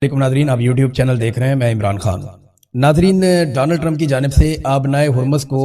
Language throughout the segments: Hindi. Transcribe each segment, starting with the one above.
वालेकुम नाजरीन, आप यूट्यूब चैनल देख रहे हैं। मैं इमरान खान। नाजरीन, डोनाल्ड ट्रंप की जानिब से आबनाए हुर्मुज़ को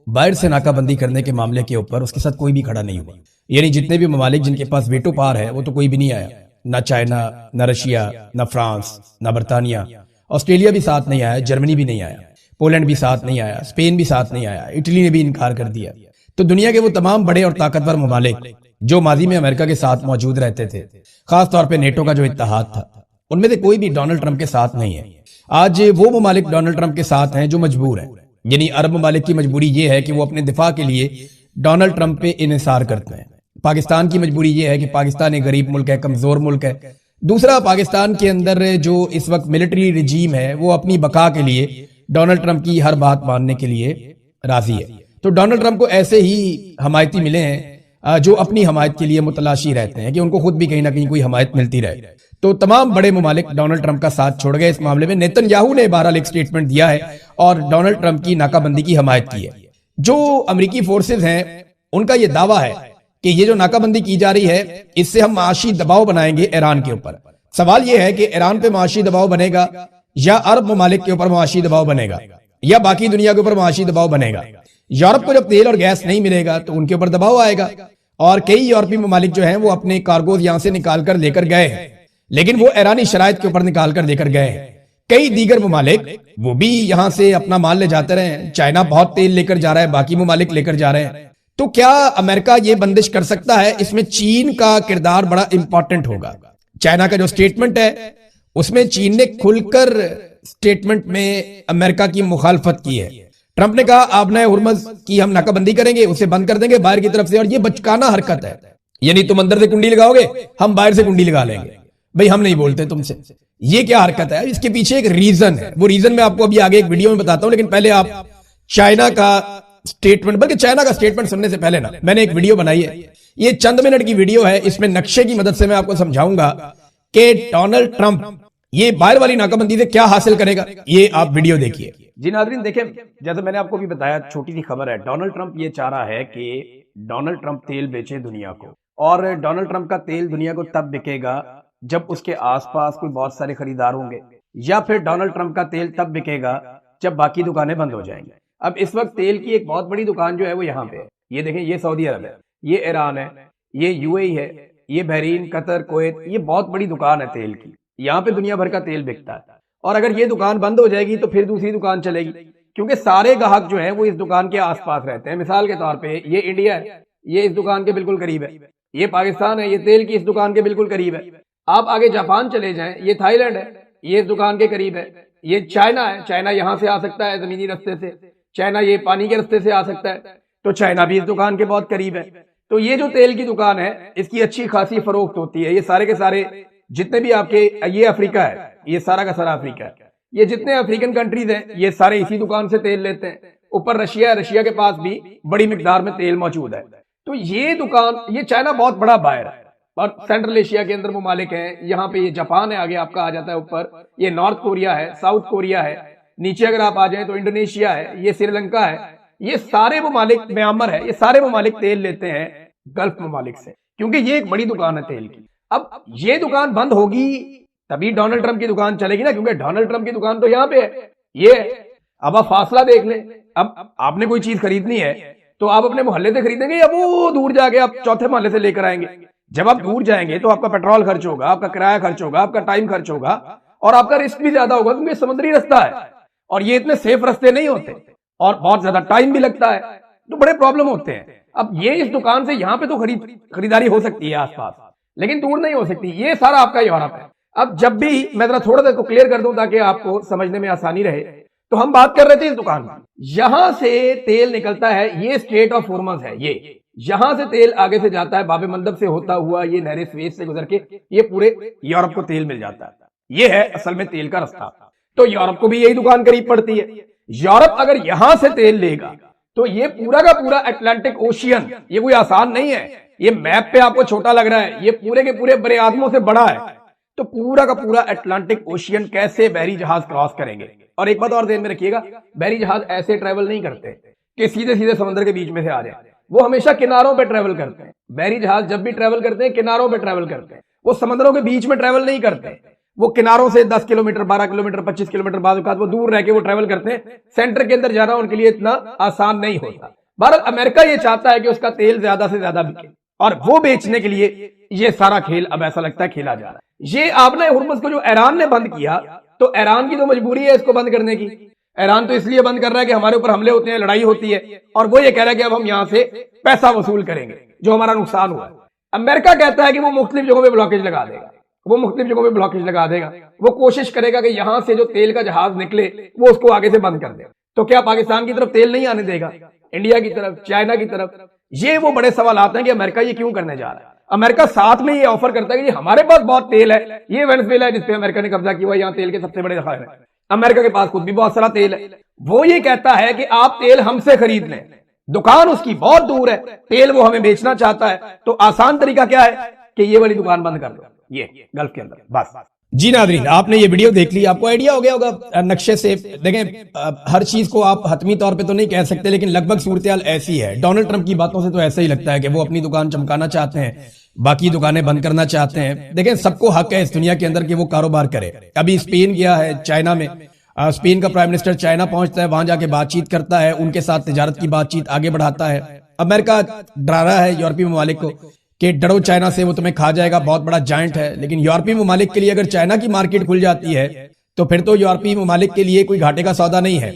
बाहर से नाकाबंदी करने के मामले के ऊपर उसके साथ कोई भी खड़ा नहीं हुआ। यानी जितने भी ममालिक जिनके पास वेटो पावर है वो तो कोई भी नहीं आया। ना चाइना, ना रशिया, ना फ्रांस, ना बरतानिया, ऑस्ट्रेलिया भी साथ नहीं आया, जर्मनी भी नहीं आया, पोलैंड भी साथ नहीं आया, स्पेन भी साथ नहीं आया, इटली ने भी इनकार कर दिया। तो दुनिया के वो तमाम बड़े और ताकतवर ममालिक जो माजी में अमेरिका के साथ मौजूद रहते थे, खासतौर पर नेटो का जो इत्तेहाद था, उनमें से कोई भी डोनाल्ड ट्रंप के साथ नहीं है। आज वो ममालिक डोनाल्ड ट्रंप के साथ हैं जो मजबूर हैं। यानी अरब ममालिक की मजबूरी ये है कि वो अपने दिफा के लिए डोनाल्ड ट्रंप पे इन्हिसार करते हैं। पाकिस्तान की मजबूरी ये है कि पाकिस्तान एक गरीब मुल्क है, कमजोर मुल्क है। दूसरा, पाकिस्तान के अंदर जो इस वक्त मिलिट्री रिजीम है वो अपनी बका के लिए डोनाल्ड ट्रंप की हर बात मानने के लिए राजी है। तो डोनाल्ड ट्रंप को ऐसे ही हमायती मिले हैं जो अपनी हमायत के लिए मुतलाशी रहते हैं कि उनको खुद भी कहीं ना कहीं कोई हमायत मिलती रहे। तो तमाम बड़े मुमालिक डोनाल्ड ट्रंप का साथ छोड़ गए। इस मामले में नेतन्याहू ने बहरहाल एक स्टेटमेंट दिया है और डोनाल्ड ट्रंप की नाकाबंदी की हमायत की है। जो अमेरिकी फोर्सेस हैं उनका यह दावा है कि ये जो नाकाबंदी की जा रही है इससे हम माशी दबाव बनाएंगे ईरान के ऊपर। सवाल यह है कि ईरान पे माशी दबाव बनेगा या अरब ममालिक के ऊपर माशी दबाव बनेगा या बाकी दुनिया के ऊपर माशी दबाव बनेगा। यूरोप को जब तेल और गैस नहीं मिलेगा तो उनके ऊपर दबाव आएगा और कई यूरोपीय ममालिक जो हैं वो अपने कार्गोज यहां से निकाल कर लेकर गए हैं, लेकिन वो ईरानी शराइत के ऊपर निकाल कर लेकर गए हैं। कई दीगर ममालिक वो भी यहां से अपना माल ले जाते रहे। चाइना बहुत तेल लेकर जा रहा है, बाकी ममालिक लेकर जा रहे हैं। तो क्या अमेरिका ये बंदिश कर सकता है? इसमें चीन का किरदार बड़ा इंपॉर्टेंट होगा। चाइना का जो स्टेटमेंट है उसमें चीन ने खुलकर स्टेटमेंट में अमेरिका की मुखालफत की है। ट्रंप ने कहा आबनाए हुर्मुज़ की हम नाकाबंदी करेंगे, उसे बंद कर देंगे बाहर की तरफ से, और ये बचकाना हरकत है। यानी तुम अंदर से कुंडी लगाओगे, हम बाहर से कुंडी लगा लेंगे। भाई हम नहीं बोलते तुमसे। ये क्या हरकत है? इसके पीछे एक रीजन है। वो रीजन मैं आपको अभी आगे एक वीडियो में बताता हूं, लेकिन पहले आप चाइना का स्टेटमेंट, बल्कि चाइना का स्टेटमेंट सुनने से पहले ना, मैंने एक वीडियो बनाई है, ये चंद मिनट की वीडियो है। इसमें नक्शे की मदद से मैं आपको समझाऊंगा कि डोनाल्ड ट्रंप ये बाहर वाली नाकाबंदी से क्या हासिल करेगा। ये आप वीडियो देखिए। जी नाज़रीन, देखें, जैसे मैंने आपको भी बताया, छोटी सी खबर है। डोनाल्ड ट्रंप ये चाह रहा है कि डोनाल्ड ट्रंप तेल बेचे दुनिया को, और डोनाल्ड ट्रंप का तेल दुनिया को तब बिकेगा जब उसके आसपास कोई बहुत सारे खरीदार होंगे, या फिर डोनाल्ड ट्रंप का तेल तब बिकेगा जब बाकी दुकानें बंद हो जाएंगी। अब इस वक्त तेल की एक बहुत बड़ी दुकान जो है वो यहाँ पे है। ये देखें, ये सऊदी अरब है, ये ईरान है, ये यूएई है, ये बहरीन, कतर, कुवैत, ये बहुत बड़ी दुकान है तेल की। यहाँ पे दुनिया भर का तेल बिकता है। और अगर ये दुकान बंद हो जाएगी तो फिर दूसरी दुकान चलेगी, क्योंकि सारे ग्राहक जो है वो इस दुकान के आसपास रहते हैं। मिसाल के तौर पे ये इंडिया है, ये इस दुकान के बिल्कुल करीब है। ये पाकिस्तान है, ये तेल की इस दुकान के बिल्कुल करीब है। आप आगे जापान चले जाएं, ये थाईलैंड है, ये इस दुकान के करीब है। ये चाइना है, चाइना यहाँ से आ सकता है जमीनी रास्ते से, चाइना ये पानी के रास्ते से आ सकता है, तो चाइना भी इस दुकान के बहुत करीब है। तो ये जो तेल की दुकान है इसकी अच्छी खासी फरोख्त होती है। ये सारे के सारे जितने भी आपके, ये अफ्रीका है, ये सारा का सारा अफ्रीका है, ये जितने अफ्रीकन कंट्रीज हैं ये सारे इसी दुकान से तेल लेते हैं। ऊपर रशिया है, रशिया के पास भी बड़ी मिकदार में तेल मौजूद है। तो ये दुकान, ये चाइना बहुत बड़ा बायर है, और सेंट्रल एशिया के अंदर ममालिक हैं। यहाँ पे ये जापान है, आगे आपका आ जाता है ऊपर, ये नॉर्थ कोरिया है, साउथ कोरिया है, नीचे अगर आप आ जाए तो इंडोनेशिया है, ये श्रीलंका है, ये सारे ममालिक, म्यांमार है, ये सारे ममालिक तेल लेते हैं गल्फ ममालिक से, क्योंकि ये एक बड़ी दुकान है तेल की। अब ये दुकान बंद होगी तभी डोनाल्ड ट्रंप की दुकान चलेगी ना, क्योंकि डोनाल्ड ट्रंप की दुकान तो यहाँ पे है, ये। अब आप फासला देख लें। अब आपने कोई चीज खरीदनी है तो आप अपने मोहल्ले से खरीदेंगे या वो दूर जाके आप चौथे मोहल्ले से लेकर आएंगे? जब आप दूर जाएंगे तो आपका पेट्रोल खर्च होगा, आपका किराया खर्च होगा, आपका टाइम खर्च होगा, और आपका रिस्क भी ज्यादा होगा, क्योंकि समुद्री रास्ता है और ये इतने सेफ रास्ते नहीं होते, और बहुत ज्यादा टाइम भी लगता है, तो बड़े प्रॉब्लम होते हैं। अब ये इस दुकान से यहाँ पे तो खरीदारी हो सकती है आसपास, लेकिन दूर नहीं हो सकती। ये सारा आपका यूरोप है। अब जब भी मैं जरा थोड़ा सा को क्लियर कर दूं ताकि आपको समझने में आसानी रहे, तो हम बात कर रहे थे इस दुकान की, यहां से तेल निकलता है, ये स्ट्रेट ऑफ हॉर्मुज़ है, ये यहां से तेल आगे से जाता है, बाब मंदब से होता हुआ ये नहर स्वेज से गुजर के ये पूरे यूरोप को तेल मिल जाता है। ये है असल में तेल का रास्ता। तो यूरोप को भी यही दुकान करीब पड़ती है। यूरोप अगर यहां से तेल लेगा तो ये पूरा का पूरा अटलांटिक ओशियन, ये कोई आसान नहीं है। ये मैप पे आपको छोटा लग रहा है, ये पूरे के पूरे बड़े आदमों से बड़ा है। तो पूरा का पूरा अटलांटिक ओशियन कैसे बहरी जहाज क्रॉस करेंगे? और एक बात और ध्यान में रखिएगा, बहरी जहाज ऐसे ट्रेवल नहीं करते कि सीधे सीधे समुद्र के बीच में से आ जाए, वो हमेशा किनारों पे ट्रेवल करते हैं। बहरी जहाज जब भी ट्रेवल करते हैं किनारों पे ट्रेवल करते हैं, वो समुद्रों के बीच में ट्रेवल नहीं करते। वो किनारों से 10 किलोमीटर, 12 किलोमीटर, 25 किलोमीटर बाद वो दूर रह के वो ट्रेवल करते हैं। सेंटर के अंदर जाना उनके लिए इतना आसान नहीं होता। बहरहाल अमेरिका ये चाहता है कि उसका तेल ज्यादा से ज्यादा बिके और वो बेचने के लिए ये सारा खेल अब ऐसा लगता है खेला जा रहा है। ये आबना हुर्मुज़ को जो ईरान ने बंद किया, तो ईरान की तो मजबूरी है इसको बंद करने की। ईरान तो इसलिए बंद कर रहा है कि हमारे ऊपर हमले होते हैं, लड़ाई होती है, और वो ये कह रहा है कि अब हम यहां से पैसा वसूल करेंगे जो हमारा नुकसान हुआ है। अमेरिका कहता है कि वो मुख्तलिफ जगहों पे ब्लॉकेज लगा देगा, वो कोशिश करेगा कि यहां से जो तेल का जहाज निकले वो उसको आगे से बंद कर दे। तो क्या पाकिस्तान की तरफ तेल नहीं आने देगा, इंडिया की तरफ, चाइना की तरफ? ये वो बड़े सवाल आते हैं कि अमेरिका ये क्यों करने जा रहा है। अमेरिका साथ में ये ऑफर करता है कि हमारे पास बहुत तेल है, ये वेनेजुएला है जिसपे अमेरिका ने कब्जा किया हुआ, यहाँ तेल के सबसे बड़े ज़खायर हैं, अमेरिका के पास खुद भी बहुत सारा तेल है। वो ये कहता है कि आप तेल हमसे खरीद लें, दुकान उसकी बहुत दूर है, तेल वो हमें बेचना चाहता है, तो आसान तरीका क्या है कि ये वाली दुकान बंद कर दो, ये गल्फ के अंदर, बस। जी नाज़रीन, आपने ये वीडियो देख ली, आपको आइडिया हो गया होगा नक्शे से। देखें, हर चीज को आप हतमी तौर पे तो नहीं कह सकते, लेकिन लगभग सूरत-ए-हाल ऐसी है। डोनाल्ड ट्रंप की बातों से तो ऐसा ही लगता है कि वो अपनी दुकान चमकाना चाहते हैं, बाकी दुकानें बंद करना चाहते हैं। देखें, सबको हक है इस दुनिया के अंदर कि वो कारोबार करे। अभी स्पेन गया है, चाइना में, स्पेन का प्राइम मिनिस्टर चाइना पहुंचता है, वहां जाके बातचीत करता है, उनके साथ तिजारत की बातचीत आगे बढ़ाता है। अमेरिका डरा रहा है यूरोपीय ममालिक को कि डरो चाइना से, वो तुम्हें खा जाएगा, बहुत बड़ा जायंट है। लेकिन यूरोपीय ममालिक के लिए अगर चाइना की मार्केट खुल जाती है तो फिर तो यूरोपीय ममालिक के लिए कोई घाटे का सौदा नहीं है।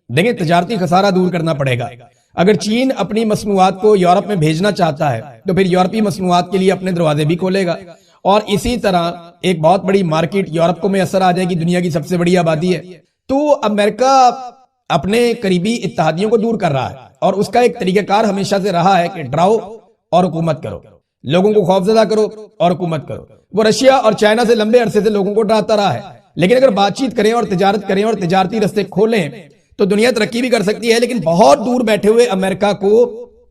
देखिए, तजारती खसारा दूर करना पड़ेगा। अगर चीन अपनी मसनूआत को यूरोप में भेजना चाहता है तो फिर यूरोपीय मसनूआत के लिए अपने दरवाजे भी खोलेगा, और इसी तरह एक बहुत बड़ी मार्केट यूरोप को मैसर आ जाएगी। दुनिया की सबसे बड़ी आबादी है। तो अमेरिका अपने करीबी इत्तेहादियों को दूर कर रहा है, और उसका एक तरीकाकार हमेशा से रहा है कि डराओ और हुकूमत करो, लोगों को खौफजदा करो और हुकूमत करो। वो रशिया और चाइना से लंबे अरसे से लोगों को डराता रहा है, लेकिन अगर बातचीत करें और तिजारत करें और तिजारती रस्ते खोलें तो दुनिया तरक्की भी कर सकती है। लेकिन बहुत दूर बैठे हुए अमेरिका को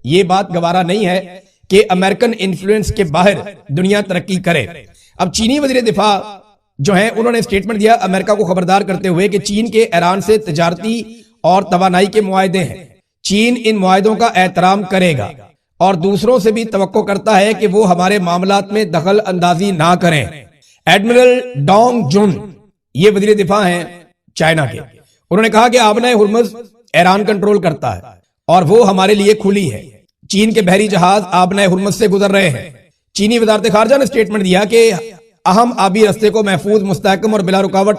यह बात गवारा नहीं है कि अमेरिकन इन्फ्लुएंस के बाहर दुनिया तरक्की करे। अब चीनी वजीर दिफा जो है, उन्होंने स्टेटमेंट दिया अमेरिका को खबरदार करते हुए कि चीन के ईरान से तिजारती और तवानाई के मुआहदे हैं, चीन इन मुआहदों का एहतराम करेगा और दूसरों से भी तवक्को करता है कि वो हमारे मामलात में दखल अंदाजी ना करें। एडमिरल डोंग जुन, ये वजीर दिफा हैं चाइना के, उन्होंने कहा कि आबना हुर्मुज़ ईरान कंट्रोल करता है और वो हमारे लिए खुली है। चीन के बहरी जहाज आबना हुर्मुज़ से गुजर रहे हैं। चीनी वजारत खारजा ने स्टेटमेंट दिया कि अहम आबी रस्ते को महफूज, मुस्तहकम और बिला रुकावट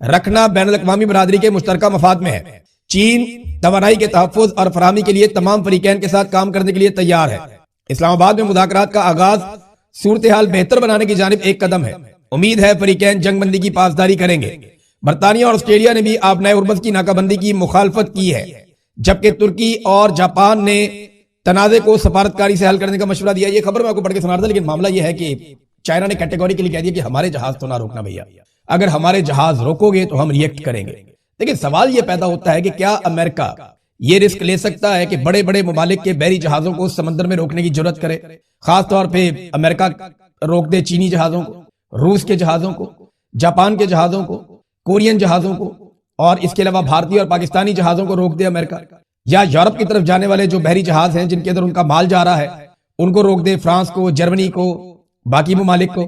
रखना बैनुल अक़वामी बरादरी के मुश्तरका मफाद में है। चीन तवानाई के तहफ़्फ़ुज़ और फराहमी के लिए तमाम फरीकैन के साथ काम करने के लिए तैयार है। इस्लामाबाद में मुज़ाकरात का आगाज सूरत हाल बेहतर बनाने की जानिब एक कदम है। उम्मीद है फरीकैन जंगबंदी की पासदारी करेंगे। बरतानिया और ऑस्ट्रेलिया ने भी आबना हुर्मुज़ की नाकाबंदी की मुखालफत की है, जबकि तुर्की और जापान ने तनाज़े को सफारतकारी से हल करने का मशवरा दिया। ये खबर मैं आपको पढ़ के सुना रहा था, लेकिन मामला यह है कि चाइना ने कैटेगोरिकली कह दिया कि हमारे जहाज तो ना रोकना भैया, अगर हमारे जहाज रोकोगे तो हम रिएक्ट करेंगे। लेकिन सवाल यह पैदा होता है कि क्या अमेरिका ये रिस्क ले सकता है कि बड़े बड़े ममालिक के बहरी जहाजों को समंदर में रोकने की जरूरत करे? खासतौर पर अमेरिका रोक दे चीनी जहाजों को, रूस के जहाजों को, जापान के जहाजों को, कोरियन जहाजों को, और इसके अलावा भारतीय और पाकिस्तानी जहाजों को रोक दे अमेरिका, या यूरोप की तरफ जाने वाले जो बहरी जहाज हैं जिनके अंदर उनका माल जा रहा है उनको रोक दे, फ्रांस को, जर्मनी को, बाकी ममालिक को।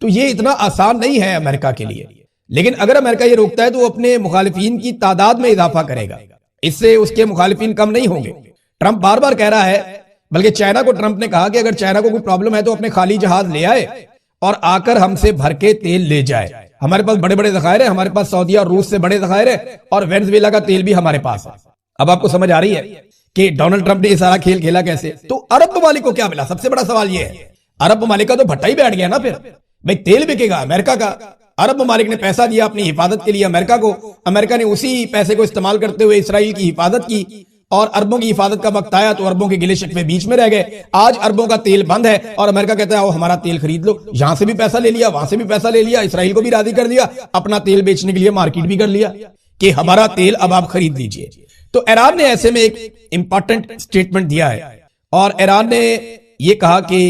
तो ये इतना आसान नहीं है अमेरिका के लिए। लेकिन अगर अमेरिका ये रोकता है तो वो अपने मुखालिफिन की तादाद में इजाफा करेगा, इससे उसके मुखालिफिन कम नहीं होंगे। ट्रंप बार बार कह रहा है, बल्कि चाइना को ट्रंप ने कहा कि अगर चाइना को कोई प्रॉब्लम है तो अपने खाली जहाज ले आए और आकर हमसे भर के तेल ले जाए। हमारे पास बड़े बड़े ज़खायर है, हमारे पास सऊदीया और रूस से बड़े ज़खायर है, और वेनेजुएला का तेल भी हमारे पास है। अब आपको समझ आ रही है कि डोनाल्ड ट्रंप ने ये सारा खेल खेला कैसे। तो अरब ममालिक को क्या मिला? सबसे बड़ा सवाल ये है। अरब ममालिक का तो भट्टा ही बैठ गया ना, फिर भाई तेल बिकेगा अमेरिका का। अरब ममालिक ने पैसा दिया अपनी हिफाजत के लिए अमेरिका को, अमेरिका ने उसी पैसे को इस्तेमाल करते हुए इसराइल की हिफाजत की, और अरबों की हिफाजत का वक्त आया तो अरबों के गिले शिकवे बीच में रह गए। आज अरबों का तेल बंद है और अमेरिका कहता है आओ हमारा तेल खरीद लो। यहां से भी पैसा ले लिया, वहां से भी पैसा ले लिया, इसराइल को भी राजी कर दिया, अपना तेल बेचने के लिए मार्केट भी कर लिया कि हमारा तेल अब आप खरीद लीजिए। तो ईरान ने ऐसे में एक इंपॉर्टेंट स्टेटमेंट दिया है, और ईरान ने यह कहा कि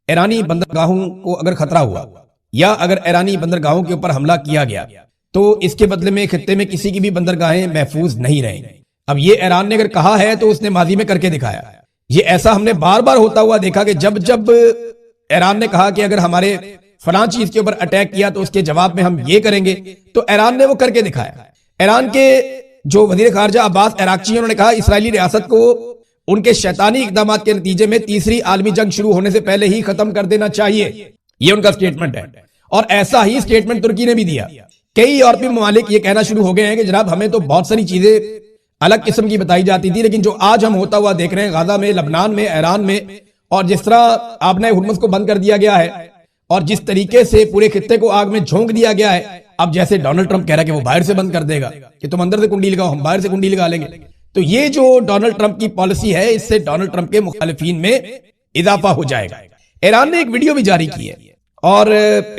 ईरानी बंदरगाहों को अगर खतरा हुआ या अगर ईरानी बंदरगाहों के ऊपर हमला किया गया तो इसके बदले में खित्ते में किसी की भी बंदरगाहें महफूज नहीं रहेंगी। अब ये ईरान ने अगर कहा है तो उसने माजी में करके दिखाया। ये ऐसा हमने बार बार होता हुआ देखा कि जब जब ईरान ने कहा कि अगर हमारे फलां चीज के ऊपर अटैक किया तो उसके जवाब में हम ये करेंगे, तो ईरान ने वो करके दिखाया। ईरान के जो वजीर खारजा अब्बास अराक्ची, उन्होंने कहा इसराइली रियासत को उनके शैतानी इकदाम के नतीजे में तीसरी आलमी जंग शुरू होने से पहले ही खत्म कर देना चाहिए। ये उनका स्टेटमेंट है और ऐसा ही स्टेटमेंट तुर्की ने भी दिया। कई यूरोपीय ममालिक ये कहना शुरू हो गए हैं कि जनाब हमें तो बहुत सारी चीजें अलग किस्म की बताई जाती थी, लेकिन जो आज हम होता हुआ देख रहे हैं गाजा में, लबनान में, ईरान में, और जिस तरह आबनाए हुर्मुज़ को बंद कर दिया गया है और जिस तरीके से पूरे खित्ते को आग में झोंक दिया गया है, अब जैसे डोनाल्ड ट्रंप कह रहा है कि वो बाहर से बंद कर देगा कि तुम अंदर से कुंडी लगाओ, हम बाहर से कुंडी लगा लेंगे। तो ये जो डोनाल्ड ट्रंप की पॉलिसी है, इससे डोनाल्ड ट्रंप के मुखालिफिन में इजाफा हो जाएगा। ईरान ने एक वीडियो भी जारी की है और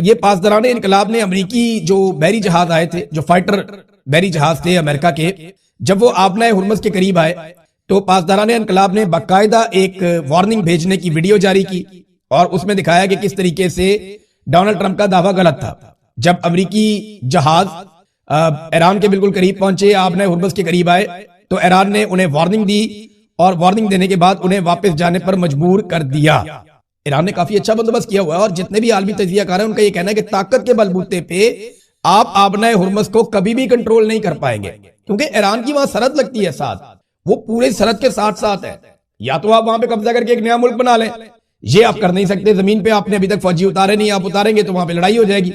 ये पासदाराने इनकलाब ने अमेरिकी जो बहरी जहाज आए थे, जो फाइटर बहरी जहाज थे अमेरिका के, जब वो आबनाए हुर्मुज़ के करीब आए तो पासदाराने इनकलाब ने बाकायदा एक वार्निंग भेजने की वीडियो जारी की और उसमें दिखाया कि किस तरीके से डोनाल्ड ट्रंप का दावा गलत था। जब अमेरिकी जहाज ईरान के बिल्कुल करीब पहुंचे, आबनाए हुर्मुज़ के करीब आए, तो ईरान ने उन्हें वार्निंग दी और वार्निंग देने के बाद उन्हें वापस जाने पर मजबूर कर दिया। ईरान ने काफी अच्छा बंदोबस्त किया हुआ है और जितने भी आलमी तजियाकार हैं उनका यह कहना है कि ताकत के बलबूते पे आप आबनाए हुर्मुज़ को कभी भी कंट्रोल नहीं कर पाएंगे, क्योंकि ईरान की वहां सरहद लगती है साथ, वो पूरे सरहद के साथ साथ है। या तो आप वहां पे कब्जा करके एक नया मुल्क बना लें, ये आप कर नहीं सकते। जमीन पे आपने अभी तक फौजी उतारे नहीं, आप उतारेंगे तो वहां पे लड़ाई हो जाएगी।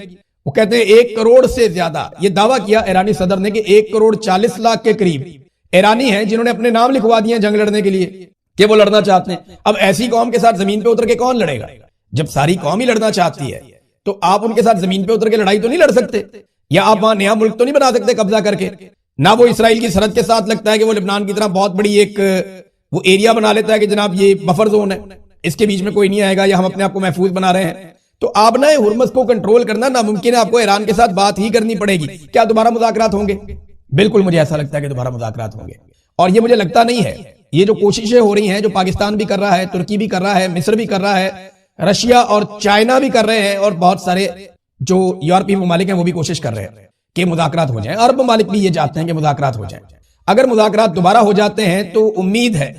वो कहते हैं 1 करोड़ से ज्यादा, ये दावा किया ईरानी सदर ने कि 1 करोड़ 40 लाख के करीब ईरानी हैं जिन्होंने अपने नाम लिखवा दिए जंग लड़ने के लिए कि वो लड़ना चाहते हैं। अब ऐसी कौम के साथ जमीन पे उतर के कौन लड़ेगा? जब सारी कौम ही लड़ना चाहती है तो आप उनके साथ जमीन पे उतर के लड़ाई तो नहीं लड़ सकते, या आप वहां नया मुल्क तो नहीं बना सकते कब्जा करके। ना वो इसराइल की सरहद के साथ लगता है कि वो लेबनान की तरह बहुत बड़ी एक वो एरिया बना लेता है कि जनाब ये बफर जोन है, इसके बीच में कोई नहीं आएगा, या हम अपने आप को महफूज बना रहे हैं। तो आबनाए हुर्मुज़ को कंट्रोल करना नामुमकिन है, आपको ईरान के साथ बात ही करनी पड़ेगी। क्या दोबारा मुज़ाकरात होंगे? बिल्कुल मुझे ऐसा लगता है कि दोबारा मुज़ाकरात होंगे, और ये मुझे लगता नहीं है। ये जो कोशिशें हो रही हैं, जो पाकिस्तान भी कर रहा है, तुर्की भी कर रहा है, मिस्र भी कर रहा है, रशिया और चाइना भी कर रहे हैं, और बहुत सारे जो यूरोपीय ममालिक हैं वो भी कोशिश कर रहे हैं कि मुज़ाकरात हो जाए। अरब ममालिक भी ये चाहते हैं कि मुज़ाकरात हो जाए। अगर मुज़ाकरात दोबारा हो जाते हैं तो उम्मीद है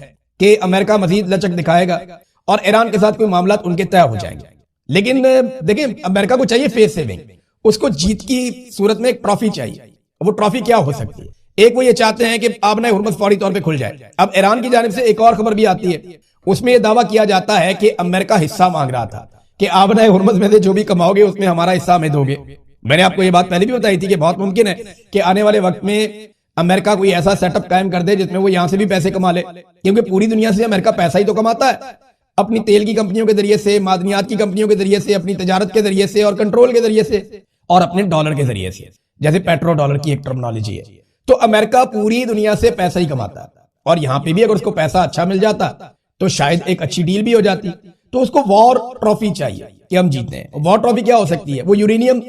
कि अमेरिका मजीद लचक दिखाएगा और ईरान के साथ कोई मामला उनके तय हो जाएंगे। लेकिन देखिए, अमेरिका को चाहिए फेस सेविंग, उसको जीत की सूरत में एक ट्रॉफी चाहिए। वो ट्रॉफी क्या हो सकती है? एक वो ये चाहते हैं कि आबनाए हुर्मुज़ फौरी तौर पे खुल जाए। अब ईरान की जानिब से एक और खबर भी आती है, उसमें यह दावा किया जाता है कि अमेरिका हिस्सा मांग रहा था कि आबनाए हुर्मुज़ में से जो भी कमाओगे उसमें हमारा हिस्सा हमें दोगे। मैंने आपको ये बात पहले भी बताई थी कि बहुत मुमकिन है कि आने वाले वक्त में अमेरिका कोई ऐसा सेटअप कायम कर दे जिसमें वो यहां से भी पैसे कमा ले, क्योंकि पूरी दुनिया से अमेरिका पैसा ही तो कमाता है, अपनी तेल की कंपनियों के जरिए से, मादनियात की कंपनियों के जरिए से, अपनी तजारत के जरिए से और कंट्रोल के जरिए से, और अपने डॉलर के जरिए से, जैसे पेट्रो डॉलर की एक टर्मिनोलॉजी है। तो अमेरिका पूरी दुनिया से पैसा ही कमाता है, और यहां पे भी अगर उसको पैसा अच्छा मिल जाता तो शायद एक अच्छी डील भी हो जाती। तो उसको वॉर ट्रॉफी चाहिए कि हम जीतते हैं। वॉर ट्रॉफी क्या हो सकती है? वो यूरेनियम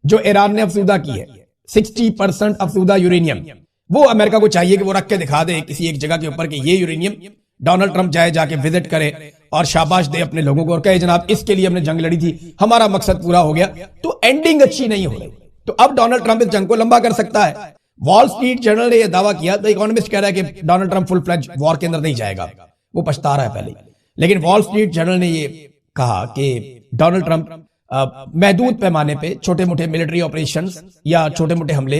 जो ईरान ने अफसूदा की है, 60% अफसूदा यूरेनियम, वो अमेरिका को चाहिए कि वो रख के दिखा दे किसी एक जगह के ऊपर कि ये यूरेनियम, डोनाल्ड ट्रंप जाए जाके विजिट करे और शाबाश दे अपने लोगों को और कहे जनाब इसके लिए हमने जंग लड़ी थी, हमारा मकसद पूरा हो गया। तो एंडिंग अच्छी नहीं हो रही, तो अब डोनाल्ड ट्रंप इस जंग को लंबा कर सकता है। वॉल स्ट्रीट जर्नल ने यह दावा किया, द इकोनॉमिस्ट कह रहा है कि Donald Trump full fledge war के अंदर नहीं जाएगा, वो पछता रहा है पहले। लेकिन वॉल स्ट्रीट जर्नल ने ये कहा कि डोनाल्ड ट्रंप महदूद पैमाने पे छोटे मोटे मिलिट्री ऑपरेशंस या छोटे मोटे हमले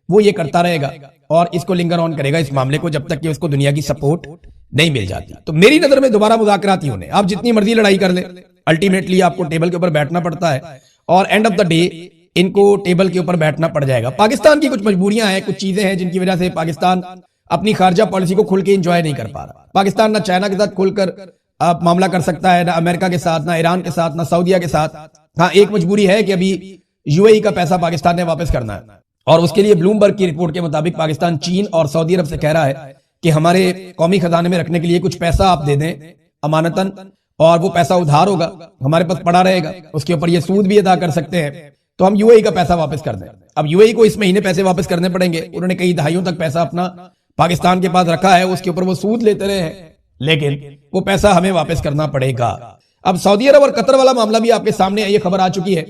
वो ये करता रहेगा और इसको लिंगर ऑन करेगा इस मामले को जब तक कि उसको दुनिया की सपोर्ट नहीं मिल जाती। तो मेरी नजर में दोबारा मुज़ाकरात ही होने, आप जितनी मर्जी लड़ाई कर ले, अल्टीमेटली आपको टेबल के ऊपर बैठना पड़ता है और एंड ऑफ द डे इनको टेबल के ऊपर बैठना पड़ जाएगा। पाकिस्तान की कुछ मजबूरियां हैं, कुछ चीजें हैं जिनकी वजह से पाकिस्तान अपनी खारजा पॉलिसी को खुल के एंजॉय नहीं कर पा रहा। पाकिस्तान ना चाइना के साथ खुलकर मामला कर सकता है, ना अमेरिका के साथ, ना ईरान के साथ, ना सऊदीया के साथ। हाँ, एक मजबूरी है कि अभी यूएई का पैसा पाकिस्तान ने वापस करना है, और उसके लिए ब्लूमबर्ग की रिपोर्ट के मुताबिक पाकिस्तान चीन और सऊदी अरब से कह रहा है कि हमारे कौमी खजाने में रखने के लिए कुछ पैसा आप दे दें अमानतन, और वो पैसा उधार होगा, हमारे पास पड़ा रहेगा, उसके ऊपर ये सूद भी अदा कर सकते हैं, तो हम यूएई का पैसा वापस कर दें। अब यूएई को इस महीने पैसे वापस करने पड़ेंगे, उन्होंने कई दहाइयों तक पैसा अपना पाकिस्तान के पास रखा है, उसके ऊपर वो सूद लेते रहे हैं, लेकिन वो पैसा हमें वापस करना पड़ेगा। अब सऊदी अरब और कतर वाला मामला भी आपके सामने ये खबर आ चुकी है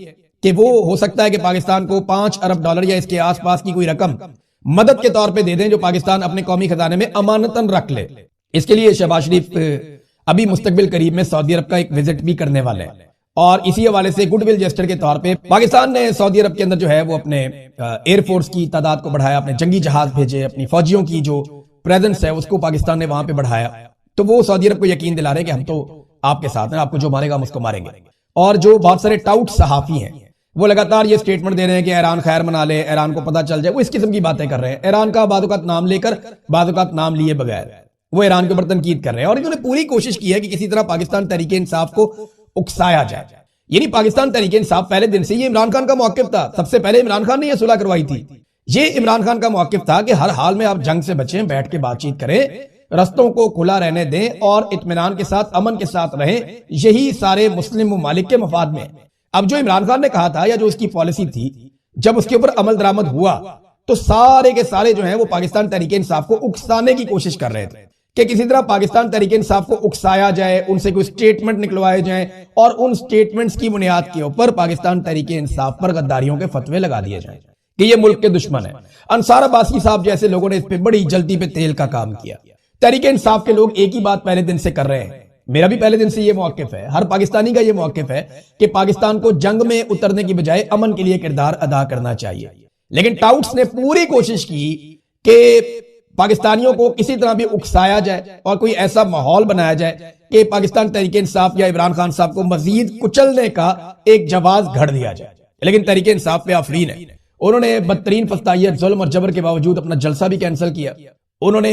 कि वो हो सकता है कि पाकिस्तान को $5 अरब या इसके आसपास की कोई रकम मदद के तौर पे दे दें जो पाकिस्तान अपने कौमी खजाने में अमानतन रख ले। इसके लिए शहबाज शरीफ अभी मुस्तकबिल करीब में सऊदी अरब का एक विजिट भी करने वाले हैं और इसी हवाले से गुडविल जेस्टर के तौर पे पाकिस्तान ने सऊदी अरब के अंदर जो है वो अपने एयरफोर्स की तादाद को बढ़ाया, अपने जंगी जहाज भेजे, अपनी फौजियों की जो प्रेजेंस है उसको पाकिस्तान ने वहां पे बढ़ाया। तो वो सऊदी अरब को यकीन दिला रहे हैं कि हम तो आपके साथ हैं, आपको जो मारेगा हम उसको मारेंगे। और जो बहुत सारे टाउट सहाफी हैं वो लगातार ये स्टेटमेंट दे रहे हैं कि ईरान खैर मना ले, ईरान को पता चल जाए, वो इस किस्म की बातें कर रहे हैं। ईरान का बादुकात नाम लेकर, बादुकात नाम लिए बगैर वो ईरान के ऊपर तनकीद कर रहे हैं। और इन्होंने पूरी कोशिश की है कि किसी तरह पाकिस्तान तहरीक इंसाफ को उकसाया जाए। यानी पाकिस्तान तहरीक इंसाफ पहले दिन से ये इमरान खान का मौकिफ था, सबसे पहले इमरान खान ने यह सुलह करवाई थी। ये इमरान खान का मौकिफ था कि हर हाल में आप जंग से बचें, बैठ के बातचीत करें, रस्तों को खुला रहने दें और इत्मीनान के साथ, अमन के साथ रहें। यही सारे मुस्लिम ममालिक के मफाद में। अब जो इमरान खान ने कहा था या जो उसकी पॉलिसी थी, जब उसके ऊपर अमल दरामद हुआ तो सारे के सारे जो हैं वो पाकिस्तान तहरीक इंसाफ को उकसाने की कोशिश कर रहे थे कि किसी तरह पाकिस्तान तहरीक इंसाफ को उकसाया जाए, उनसे कोई स्टेटमेंट निकलवाए जाएं और उन स्टेटमेंट्स की बुनियाद के ऊपर पाकिस्तान तहरीक इंसाफ पर गद्दारियों के फतवे लगा दिए जाएं कि ये मुल्क के दुश्मन है। अंसार अब्बासी साहब जैसे लोगों ने इस पे बड़ी जल्दी पे तेल का काम किया। तहरीक इंसाफ के लोग एक ही बात पहले दिन से कर रहे हैं, मेरा भी पहले दिन से ये मौकिफ है, हर पाकिस्तानी का ये मौकिफ है कि पाकिस्तान को जंग में उतरने की बजाय अमन के लिए किरदार अदा करना चाहिए। लेकिन टाउट्स ने पूरी कोशिश की कि पाकिस्तानियों को किसी तरह भी उकसाया जाए और कोई ऐसा माहौल बनाया जाए कि पाकिस्तान तहरीक इंसाफ या इमरान खान साहब को मजीद कुचलने का एक जवाब घड़ दिया जाए। लेकिन तहरीक इंसाफ पे आफरीन है, उन्होंने बदतरीन फस्तायत, जुल्म और जबर के बावजूद अपना जलसा भी कैंसिल किया। उन्होंने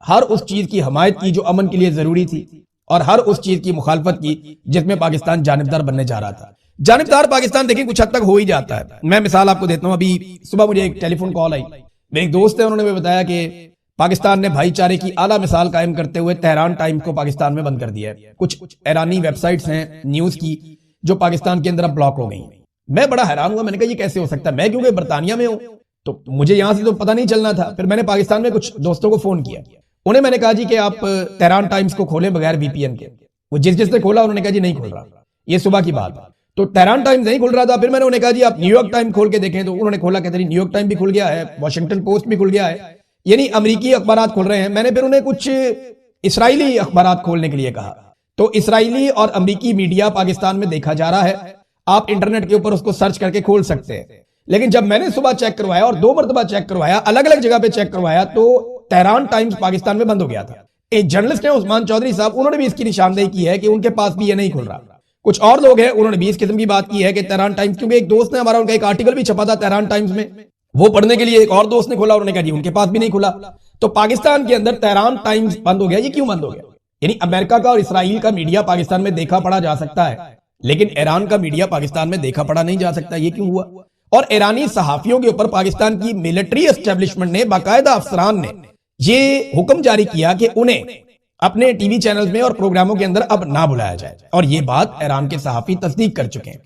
हर उस चीज की हमायत की जो अमन के लिए जरूरी थी और हर उस चीज की मुखालफत की जिसमें पाकिस्तान जानिबदार बनने जा रहा था। जानिबदार पाकिस्तान देखिए कुछ हद तक हो ही जाता है। मैं मिसाल आपको देता हूं, अभी सुबह मुझे एक टेलीफोन कॉल आई, मेरे एक दोस्त है, उन्होंने मुझे बताया कि पाकिस्तान ने भाईचारे की आला मिसाल कायम करते हुए तेहरान टाइम्स को पाकिस्तान में बंद कर दिया है। कुछ ईरानी वेबसाइट्स हैं न्यूज की जो पाकिस्तान के अंदर अब ब्लॉक हो गई। मैं बड़ा हैरान हुआ, मैंने कहा ये कैसे हो सकता है, मैं क्योंकि बरतानिया में हूं तो मुझे यहां से तो पता नहीं चलना था। फिर मैंने पाकिस्तान में कुछ दोस्तों को फोन किया, उन्हें मैंने कहा जी कि आप तेहरान टाइम्स को खोलें बगैर VPN के। वो जिसने खोला उन्होंने कहा जी नहीं खोल रहा, ये सुबह की बात है। तो तेहरान टाइम्स नहीं खुल रहा था। फिर मैंने उन्हें कहा जी आप न्यूयॉर्क टाइम खोल के देखें, तो उन्होंने खोला, कहते न्यूयॉर्क टाइम भी खुल गया है, वॉशिंगटन पोस्ट भी खुल गया है, यानी अमेरिकी अखबार खुल रहे हैं। मैंने फिर उन्हें कुछ इसराइली अखबार खोलने के लिए कहा, तो इसराइली और अमेरिकी मीडिया पाकिस्तान में देखा जा रहा है, आप इंटरनेट के ऊपर उसको सर्च करके खोल सकते हैं। लेकिन जब मैंने सुबह चेक करवाया और 2 मरतबा चेक करवाया, अलग अलग जगह पे चेक करवाया, तो तेहरान टाइम्स पाकिस्तान में बंद हो गया था। एक जर्नलिस्ट है उस्मान चौधरी साहब, उन्होंने भी इसकी निशानदेही की है कि उनके पास भी ये नहीं खुल रहा। कुछ और लोग हैं उन्होंने भी इस किस्म की बात की है कि तेहरान टाइम्स, क्योंकि एक दोस्त ने हमारा, उनका एक आर्टिकल भी छपा था तेहरान टाइम्स में, वो पढ़ने के लिए एक और दोस्त ने खोला, उन्होंने कहा जी उनके पास भी नहीं खुला। तो पाकिस्तान के अंदर तेहरान टाइम्स बंद हो गया। ये क्यों बंद हो गया? यानी अमेरिका का और इसराइल का मीडिया पाकिस्तान में देखा पढ़ा जा सकता है, लेकिन ईरान का मीडिया पाकिस्तान में देखा पढ़ा नहीं जा सकता। ये क्यों हुआ? और ईरानी सहाफियों के ऊपर पाकिस्तान की मिलिट्री एस्टेब्लिशमेंट ने, बाकायदा अफसरान ने ये हुक्म जारी किया कि उन्हें अपने टीवी चैनल्स में और प्रोग्रामों के अंदर अब ना बुलाया जाए। और ये बात ईरान के सहाफी तस्दीक कर चुके हैं।